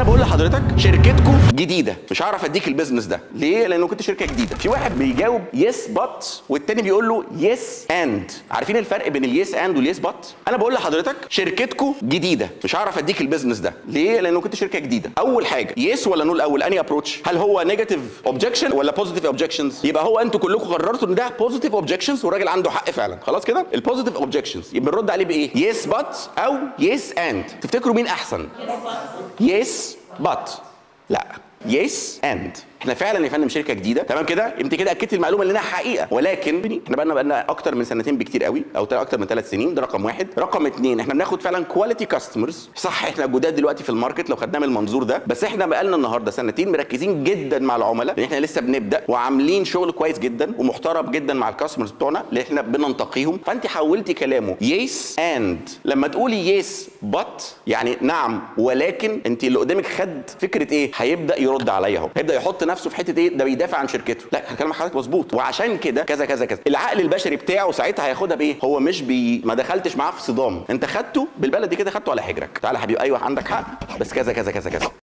بقول لحضرتك شركتكم جديده، مش هعرف اديك البيزنس ده. ليه؟ لانه كنت شركه جديده. في واحد بيجاوب يس بات والتاني بيقول له يس اند. عارفين الفرق بين اليس اند واليس بات؟ انا بقول لحضرتك شركتكم جديده، مش هعرف اديك البيزنس ده. ليه؟ لانه كنت شركه جديده. اول حاجه يس ولا نو الاول؟ اني ابروتش؟ هل هو نيجاتيف اوبجكشن ولا بوزيتيف اوبجكشنز؟ يبقى هو انتوا كلكم قررتوا ان ده بوزيتيف اوبجكشنز والراجل عنده حق فعلا. خلاص كده البوزيتيف اوبجكشنز يبقى نرد عليه بايه؟ يس بات او يس اند. تفتكروا مين احسن؟ يس بات. لا، يس اند. احنا فعلا يا فندم شركه جديده، تمام كده؟ انت كده اكدت المعلومه اللي انها حقيقه، ولكن احنا بقالنا اكتر من سنتين بكتير قوي، او اكتر من 3 سنين. ده رقم واحد. رقم اتنين، احنا بناخد فعلا كواليتي كاستمرز. صح احنا جداد دلوقتي في الماركت لو خدناه من المنظور ده، بس احنا بقالنا النهارده سنتين مركزين جدا مع العملاء، لان احنا لسه بنبدا وعاملين شغل كويس جدا ومحترم جدا مع الكاستمرز بتوعنا اللي احنا بننتقيهم. فانت حولتي كلامه يس اند. لما تقولي يس بات يعني نعم ولكن، انت اللي قدامك خد فكره ايه؟ هيبدا يرد عليا اهو، هيبدا يحط نفسه في حته ايه؟ ده بيدافع عن شركته. لا كلام حضرتك مظبوط، وعشان كده كذا كذا كذا. العقل البشري بتاعه ساعتها هياخدها بايه؟ هو مش ما دخلتش معاه في صدام، انت خدته بالبلدي كده، خدته على حجرك. تعالى يا حبيبي، ايوه عندك حق، بس كذا كذا كذا كذا.